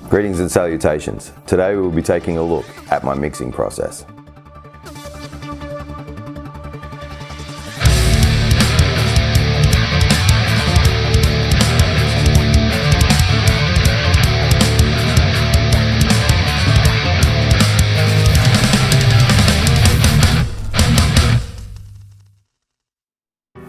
Greetings and salutations. Today we will be taking a look at my mixing process.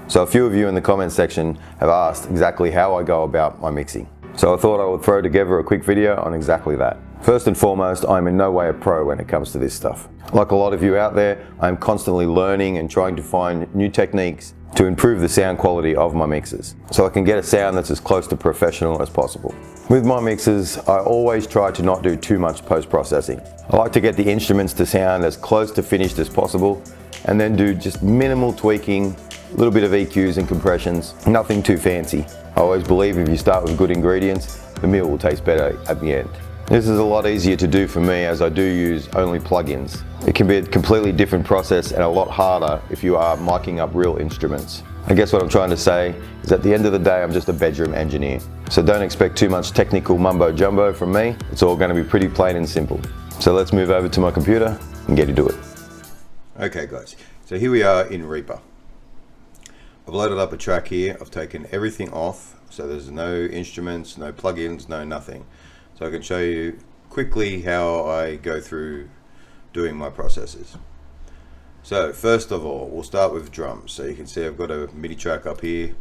So a few of you in the comments section have asked exactly how I go about my mixing. So I thought I would throw together a quick video on exactly that. First and foremost, I'm in no way a pro when it comes to this stuff. Like a lot of you out there, I'm constantly learning and trying to find new techniques to improve the sound quality of my mixes, so I can get a sound that's as close to professional as possible. With my mixes, I always try to not do too much post-processing. I like to get the instruments to sound as close to finished as possible, and then do just minimal tweaking, a little bit of EQs and compressions, nothing too fancy. I always believe if you start with good ingredients, the meal will taste better at the end. This is a lot easier to do for me as I do use only plugins. It can be a completely different process and a lot harder if you are miking up real instruments. I guess what I'm trying to say is at the end of the day, I'm just a bedroom engineer. So don't expect too much technical mumbo jumbo from me. It's all going to be pretty plain and simple. So let's move over to my computer and get into it. Okay guys, so here we are in Reaper. I've loaded up a track here. I've taken everything off, so there's no instruments, no plugins, no nothing. So I can show you quickly how I go through doing my processes. So first of all, we'll start with drums. So you can see I've got a MIDI track up here.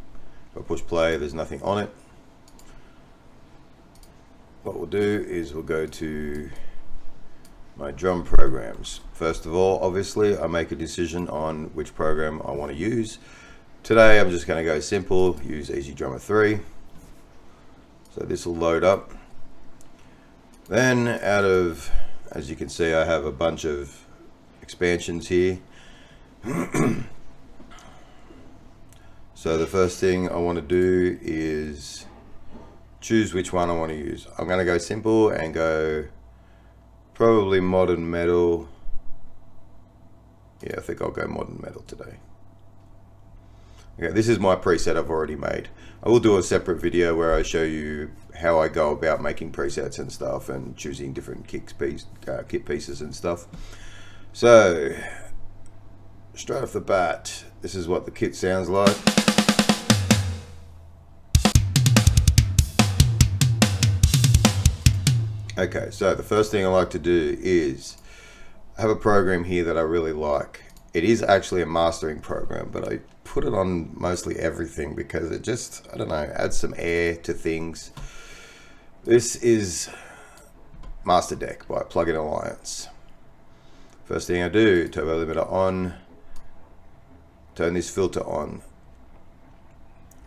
If I push play, there's nothing on it. What we'll do is we'll go to my drum programs. First of all, obviously, I make a decision on which program I want to use. Today I'm just going to go simple, use EZdrummer 3. So this will load up. Then out of, as you can see, I have a bunch of expansions here. So the first thing I want to do is choose which one I want to use. I'm going to go simple and go probably modern metal. Yeah, I think I'll go modern metal today. Okay, this is my preset I've already made. I will do a separate video where I show you how I go about making presets and stuff and choosing different kit pieces and stuff. So, straight off the bat, this is what the kit sounds like. Okay, so the first thing I like to do is I have a program here that I really like. It is actually a mastering program, but I put it on mostly everything because it just, I don't know, adds some air to things. This is Master Deck by Plugin Alliance. First thing I do, turbo limiter on, turn this filter on.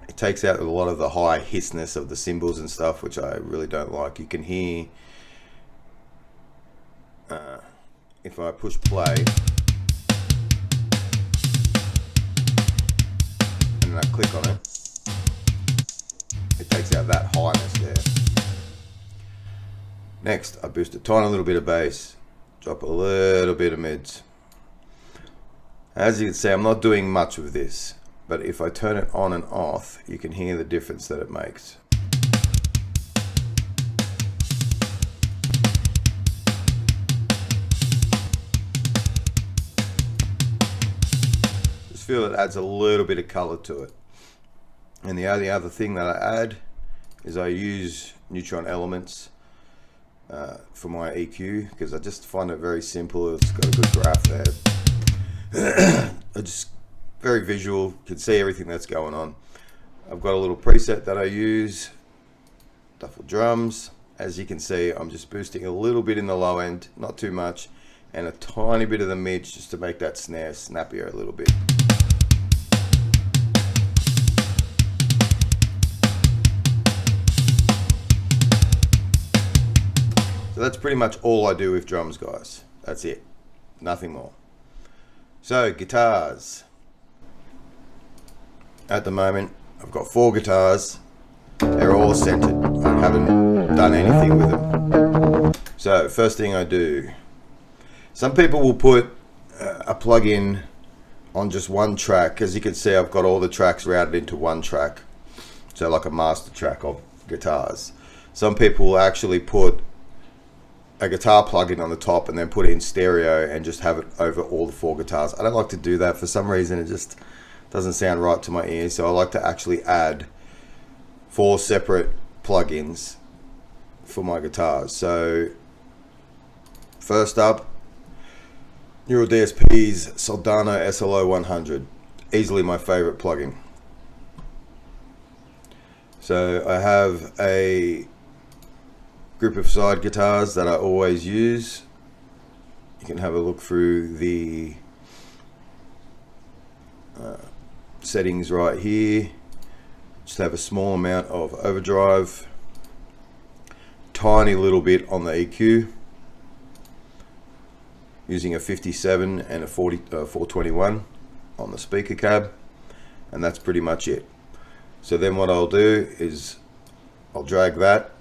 It takes out a lot of the high hissness of the cymbals and stuff, which I really don't like. You can hear, if I push play, and I click on it, it takes out that highness there. Next, I boost a tiny little bit of bass, drop a little bit of mids. As you can see, I'm not doing much with this, but if I turn it on and off, you can hear the difference that it makes. Feel it adds a little bit of color to it. And the only other thing that I add is I use Neutron Elements for my EQ because I just find it very simple. It's got a good graph there. I just very visual, can see everything that's going on. I've got a little preset that I use, Duffel Drums. As you can see, I'm just boosting a little bit in the low end, not too much, and a tiny bit of the mids just to make that snare snappier a little bit. So that's pretty much all I do with drums, guys. That's it, nothing more. So guitars. At the moment, I've got 4 guitars. They're all centered. I haven't done anything with them. So first thing I do, some people will put a plug-in on just one track. As you can see, I've got all the tracks routed into one track. So like a master track of guitars. Some people will actually put a guitar plug-in on the top and then put it in stereo and just have it over all the 4 guitars. I don't like to do that. For some reason it just doesn't sound right to my ears, so I like to actually add 4 separate plugins for my guitars. So first up, Neural DSP's Soldano SLO 100, easily my favorite plugin. So I have a group of side guitars that I always use. You can have a look through the settings right here. Just have a small amount of overdrive, tiny little bit on the EQ, using a 57 and a 421 on the speaker cab, and that's pretty much it. So then what I'll do is I'll drag that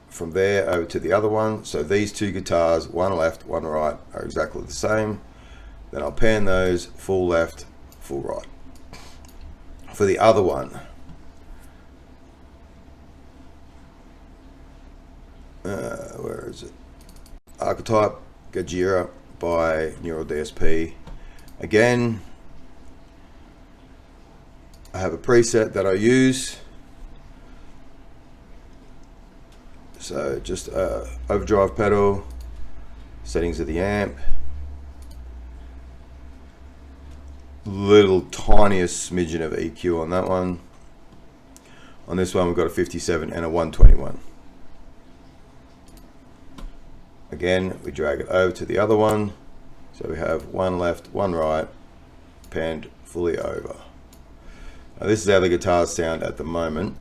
from there over to the other one. So these 2 guitars, one left, one right, are exactly the same. Then I'll pan those full left, full right. For the other one, where is it? Archetype Gajira by Neural DSP. Again, I have a preset that I use. So just overdrive pedal, settings of the amp, little tiniest smidgen of EQ on that one. On this one we've got a 57 and a 121. Again, we drag it over to the other one. So we have one left, one right, panned fully over. Now this is how the guitars sound at the moment.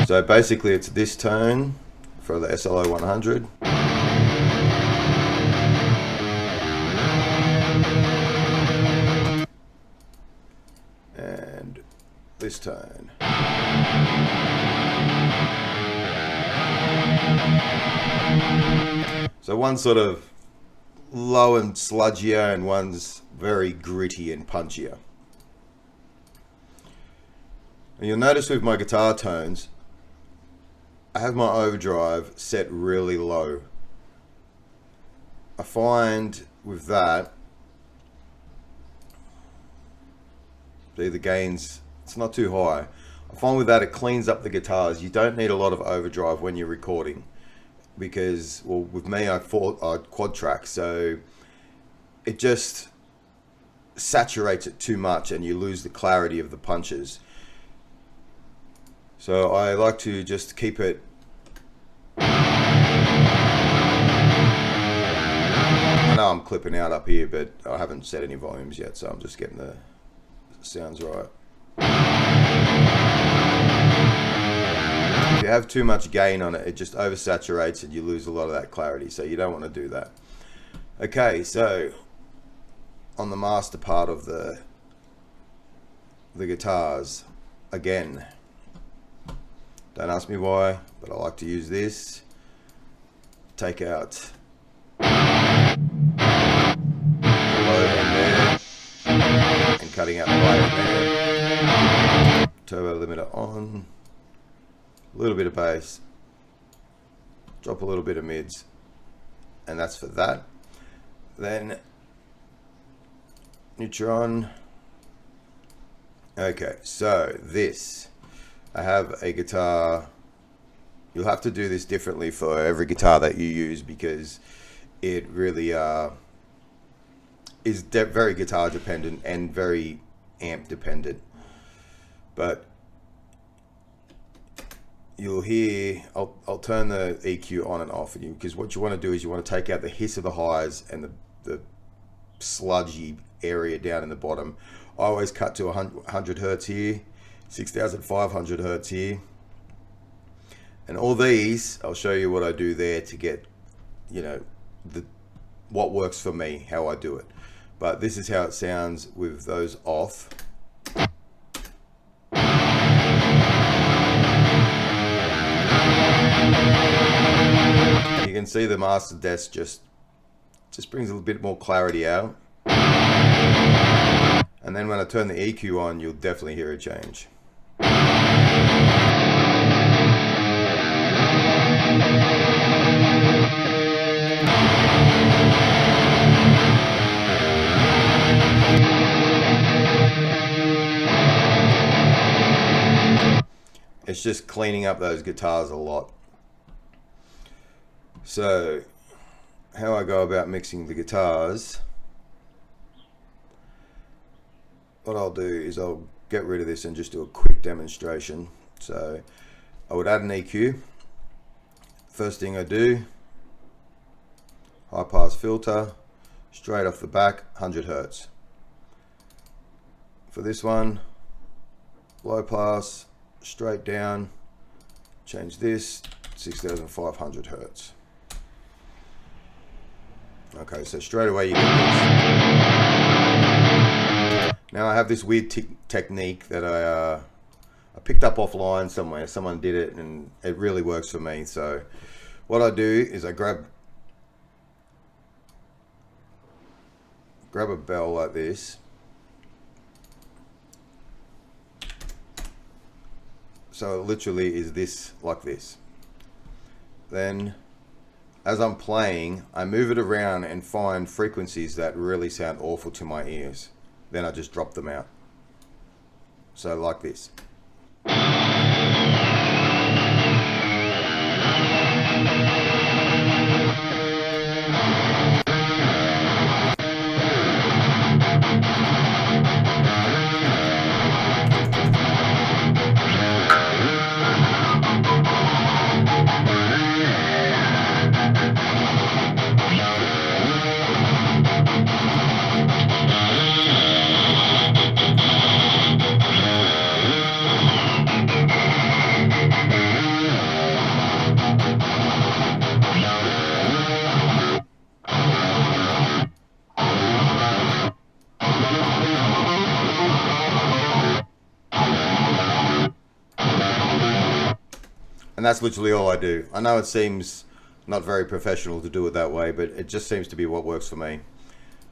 So basically it's this tone for the SLO 100. And this tone. So one's sort of low and sludgier and one's very gritty and punchier. And you'll notice with my guitar tones, I have my overdrive set really low. I find with that, see the gains, it's not too high. I find with that it cleans up the guitars. You don't need a lot of overdrive when you're recording, because, well, with me I quad track, so it just saturates it too much and you lose the clarity of the punches. So I like to just keep it I know I'm clipping out up here, but I haven't set any volumes yet, so I'm just getting the sounds right. If you have too much gain on it, it just oversaturates and you lose a lot of that clarity, so you don't want to do that. Okay, so on the master part of the guitars, again, don't ask me why, but I like to use this. Take out the low end there, and cutting out the high end there. Turbo limiter on, a little bit of bass, drop a little bit of mids, and that's for that. Then Neutron. Okay, so this, I have a guitar. You'll have to do this differently for every guitar that you use, because it really is very guitar dependent and very amp dependent. But you'll hear, I'll turn the EQ on and off, because what you want to do is you want to take out the hiss of the highs and the sludgy area down in the bottom. I always cut to 100 hertz here, 6500 hertz here, and all these I'll show you what I do there to get, you know, what works for me, how I do it. But this is how it sounds with those off. You can see the master desk just brings a little bit more clarity out. And then when I turn the EQ on, you'll definitely hear a change. It's just cleaning up those guitars a lot. So, how I go about mixing the guitars, what I'll do is I'll get rid of this and just do a quick demonstration. So, I would add an EQ. First thing I do, high pass filter, straight off the back, 100 Hertz. For this one, low pass, straight down, change this, 6,500 Hertz. Okay, so straight away you get this. Now I have this weird technique that I picked up offline somewhere. Someone did it and it really works for me. So what I do is I grab a bell like this. So it literally is this, like this. Then as I'm playing, I move it around and find frequencies that really sound awful to my ears. Then I just drop them out. So like this. And that's literally all I do. I know it seems not very professional to do it that way, but it just seems to be what works for me.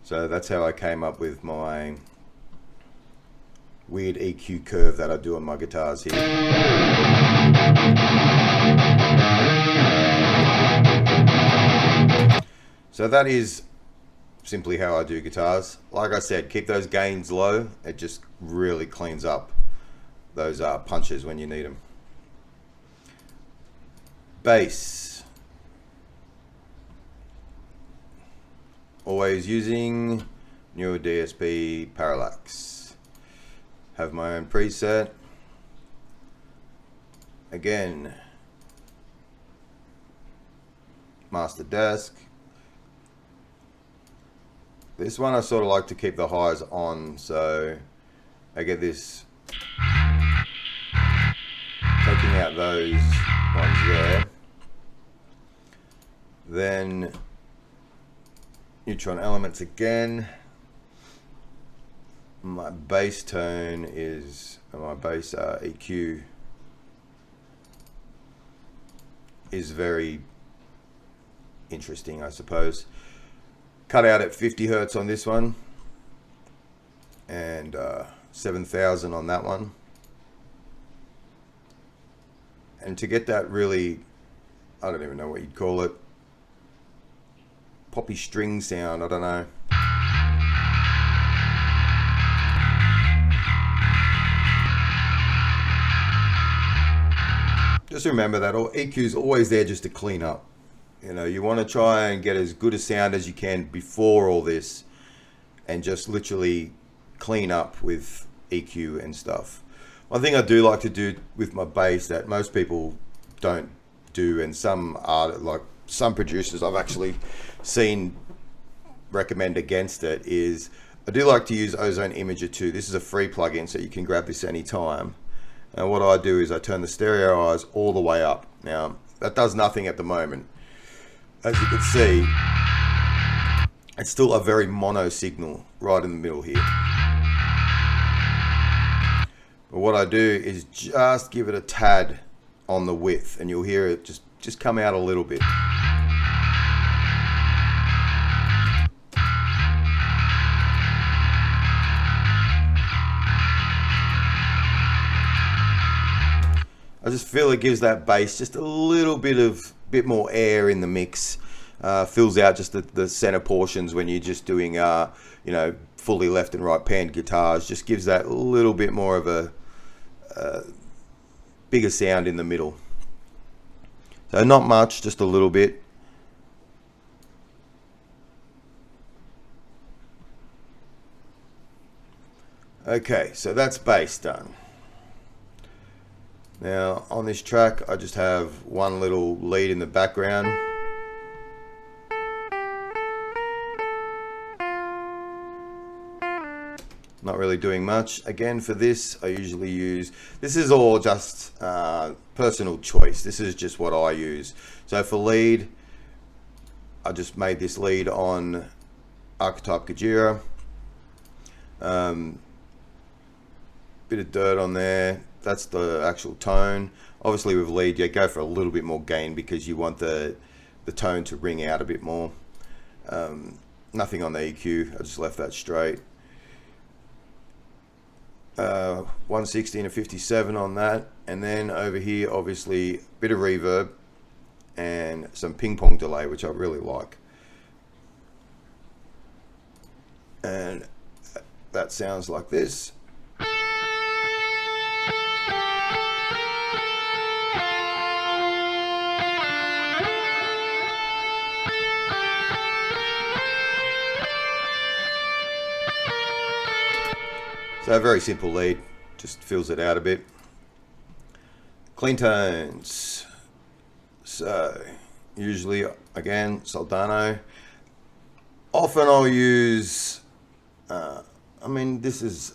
So that's how I came up with my weird EQ curve that I do on my guitars here. So that is simply how I do guitars. Like I said, keep those gains low. It just really cleans up those punches when you need them. Bass. Always using Newer DSP Parallax. Have my own preset. Again, Master Desk. This one I sort of like to keep the highs on, so I get this, taking out those ones there. Then Neutron Elements again. My bass tone is, my bass EQ is very interesting, I suppose. Cut out at 50 Hertz on this one and 7,000 on that one. And to get that really, I don't even know what you'd call it, poppy string sound, I don't know. Just remember that EQ is always there just to clean up. You know, you want to try and get as good a sound as you can before all this and just literally clean up with EQ and stuff. One thing I do like to do with my bass that most people don't do, and some producers I've actually seen recommend against it, is I do like to use Ozone Imager 2. This is a free plugin, so you can grab this anytime. And what I do is I turn the stereo eyes all the way up. Now, that does nothing at the moment. As you can see, it's still a very mono signal right in the middle here. But what I do is just give it a tad on the width, and you'll hear it just come out a little bit. I just feel it gives that bass just a little bit more air in the mix. Fills out just the center portions when you're just doing you know, fully left and right panned guitars. Just gives that little bit more of a bigger sound in the middle. So not much, just a little bit. Okay, so that's bass done. Now on this track I just have one little lead in the background. Not really doing much. Again, for this I usually use, this is all just personal choice. This is just what I use. So for lead, I just made this lead on Archetype Gojira. Bit of dirt on there. That's the actual tone. Obviously with lead, you go for a little bit more gain because you want the tone to ring out a bit more. Nothing on the EQ. I just left that straight. 160 and a 57 on that, and then over here obviously a bit of reverb and some ping pong delay, which I really like, and that sounds like this. So a very simple lead, just fills it out a bit. Clean tones. So usually, again, Soldano. Often I'll use, I mean, this is,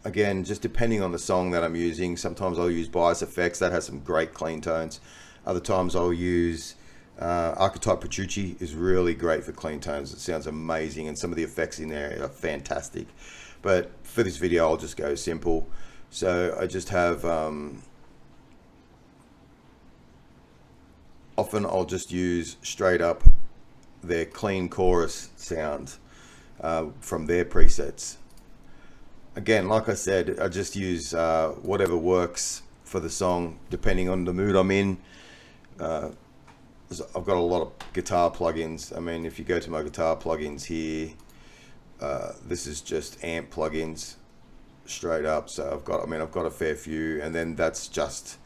again, just depending on the song that I'm using. Sometimes I'll use Bias Effects, that has some great clean tones. Other times I'll use Archetype Petrucci is really great for clean tones. It sounds amazing, and some of the effects in there are fantastic. But for this video, I'll just go simple. So I just have, often I'll just use straight up their clean chorus sound from their presets. Again, like I said, I just use whatever works for the song, depending on the mood I'm in. I've got a lot of guitar plugins. I mean, if you go to my guitar plugins here, this is just amp plugins straight up. So I've got a fair few, and then that's just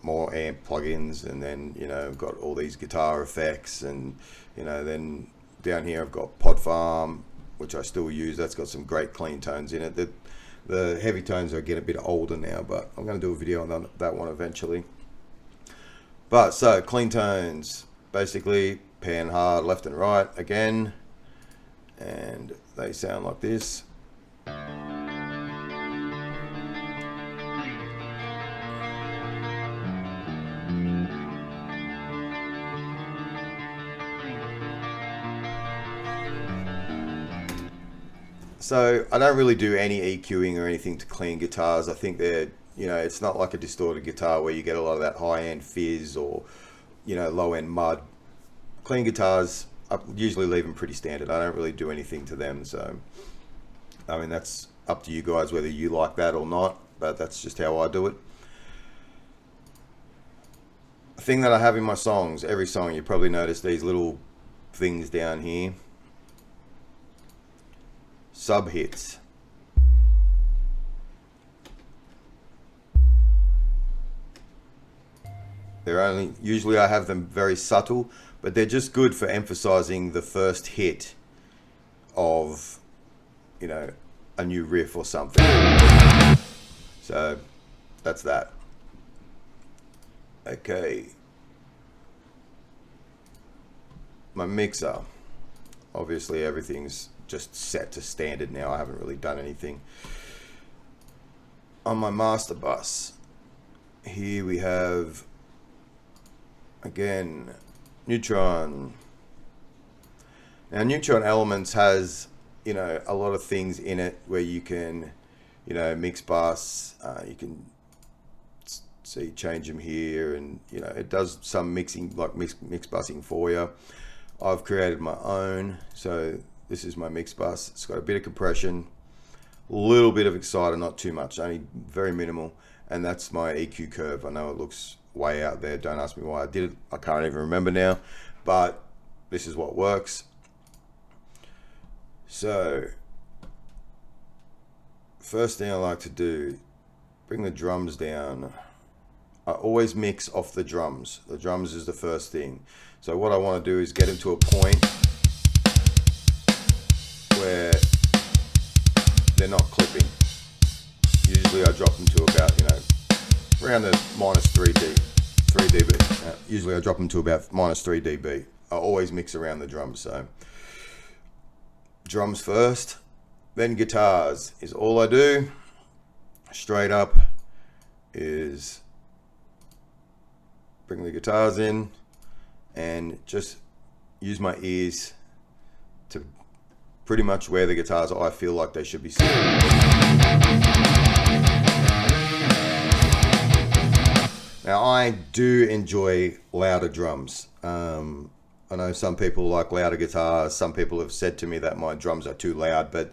more amp plugins, and then, you know, I've got all these guitar effects, and, you know, then down here I've got Pod Farm, which I still use. That's got some great clean tones in it. The heavy tones are getting a bit older now, but I'm going to do a video on that one eventually. But so clean tones, basically pan hard left and right again, and they sound like this. So I don't really do any EQing or anything to clean guitars. I think they're, you know, it's not like a distorted guitar where you get a lot of that high-end fizz or, you know, low-end mud. Clean guitars, I usually leave them pretty standard. I don't really do anything to them. So, I mean, that's up to you guys whether you like that or not, but that's just how I do it. The thing that I have in my songs, every song, you probably notice these little things down here. Sub hits. They're only, usually I have them very subtle, but they're just good for emphasizing the first hit of, you know, a new riff or something. So that's that. Okay. My mixer. Obviously everything's just set to standard now. I haven't really done anything. On my master bus, here we have, again, Neutron. Now Neutron Elements has, you know, a lot of things in it where you can, you know, mix bus, you can see, change them here, and, you know, it does some mixing, like mix busing for you. I've created my own, so this is my mix bus. It's got a bit of compression, a little bit of exciter, not too much, only very minimal, and that's my EQ curve. I know it looks way out there. Don't ask me why I did it. I can't even remember now, but this is what works. So first thing I like to do, bring the drums down. I always mix off the drums. The drums is the first thing. So what I want to do is get them to a point where they're not clipping. Usually I drop them to about, around the -3 dB. Usually I drop them to about -3 dB. I always mix around the drums. So drums first, then guitars is all I do. Straight up is bring the guitars in and just use my ears to pretty much where the guitars I feel like they should be sitting. Now I do enjoy louder drums. I know some people like louder guitars. Some people have said to me that my drums are too loud, but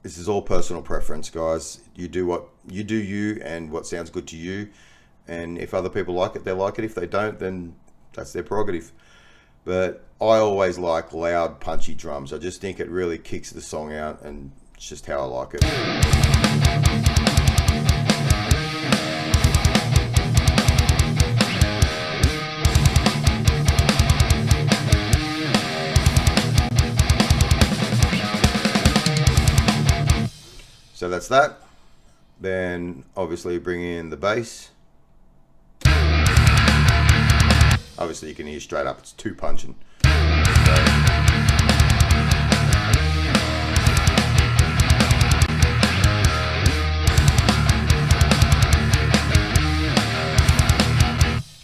this is all personal preference, guys. You do what you do, and what sounds good to you. And if other people like it, they like it. If they don't, then that's their prerogative. But I always like loud, punchy drums. I just think it really kicks the song out, and it's just how I like it. So that's that. Then obviously bring in the bass. Obviously you can hear straight up, it's too punching.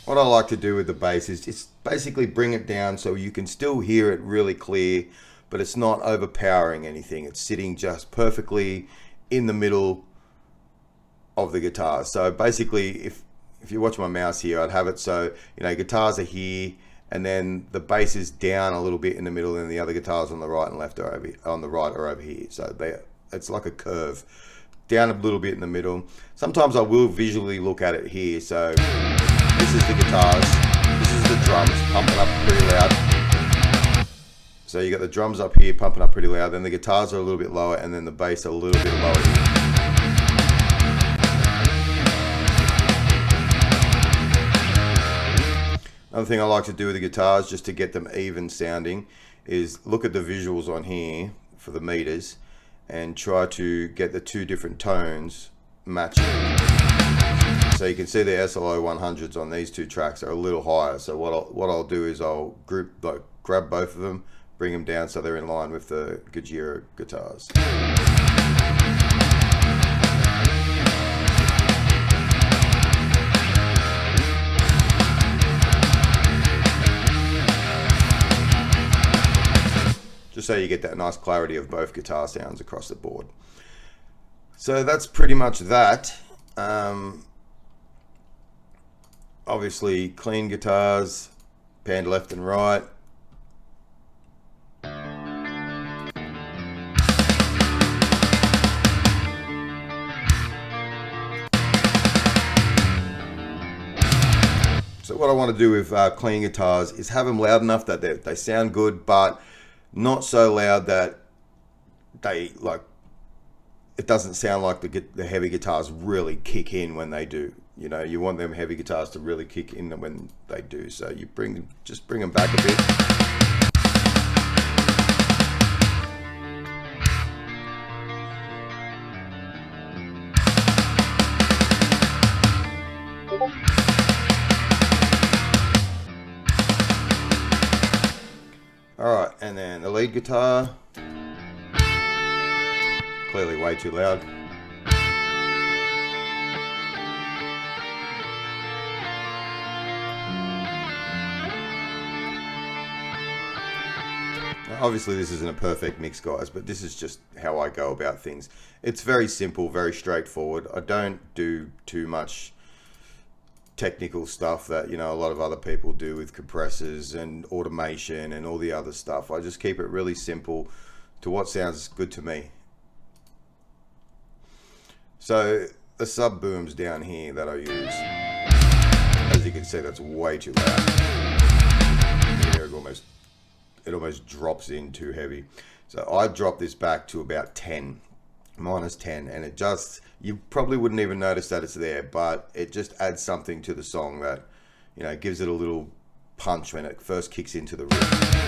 What I like to do with the bass is just basically bring it down so you can still hear it really clear, but it's not overpowering anything. It's sitting just perfectly in the middle of the guitar. So basically, if you watch my mouse here, I'd have it so, guitars are here, and then the bass is down a little bit in the middle, and the other guitars on the right and left are over here. So it's like a curve, down a little bit in the middle. Sometimes I will visually look at it here. So this is the guitars, this is the drums pumping up pretty loud. So you got the drums up here pumping up pretty loud, then the guitars are a little bit lower, and then the bass a little bit lower here. Another thing I like to do with the guitars, just to get them even sounding, is look at the visuals on here for the meters and try to get the two different tones matching. So you can see the SLO 100s on these two tracks are a little higher. So what I'll do is I'll grab both of them, bring them down so they're in line with the Gojira guitars. Just so you get that nice clarity of both guitar sounds across the board. So that's pretty much that. Obviously clean guitars, pan left and right. So what I want to do with clean guitars is have them loud enough that they sound good, but not so loud that it doesn't sound like the heavy guitars really kick in when they do. You want them heavy guitars to really kick in when they do. So you just bring them back a bit. Alright, and then the lead guitar, clearly way too loud. Now, obviously this isn't a perfect mix, guys, but this is just how I go about things. It's very simple, very straightforward. I don't do too much technical stuff that a lot of other people do with compressors and automation and all the other stuff. I just keep it really simple to what sounds good to me. So the sub booms down here that I use, as you can see, that's way too loud. Here it almost drops in too heavy. So I dropped this back to about 10, minus 10, and it just, you probably wouldn't even notice that it's there, but it just adds something to the song that, you know, gives it a little punch when it first kicks into the riff.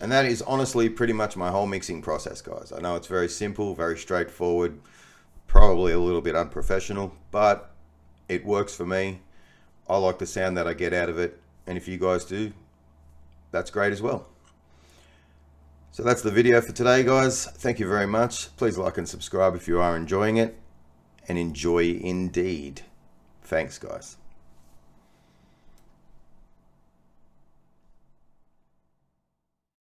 And that is honestly pretty much my whole mixing process, guys. I know it's very simple, very straightforward, probably a little bit unprofessional, but it works for me. I like the sound that I get out of it, and if you guys do, that's great as well. So that's the video for today, guys. Thank you very much. Please like and subscribe if you are enjoying it, and enjoy indeed. Thanks, guys.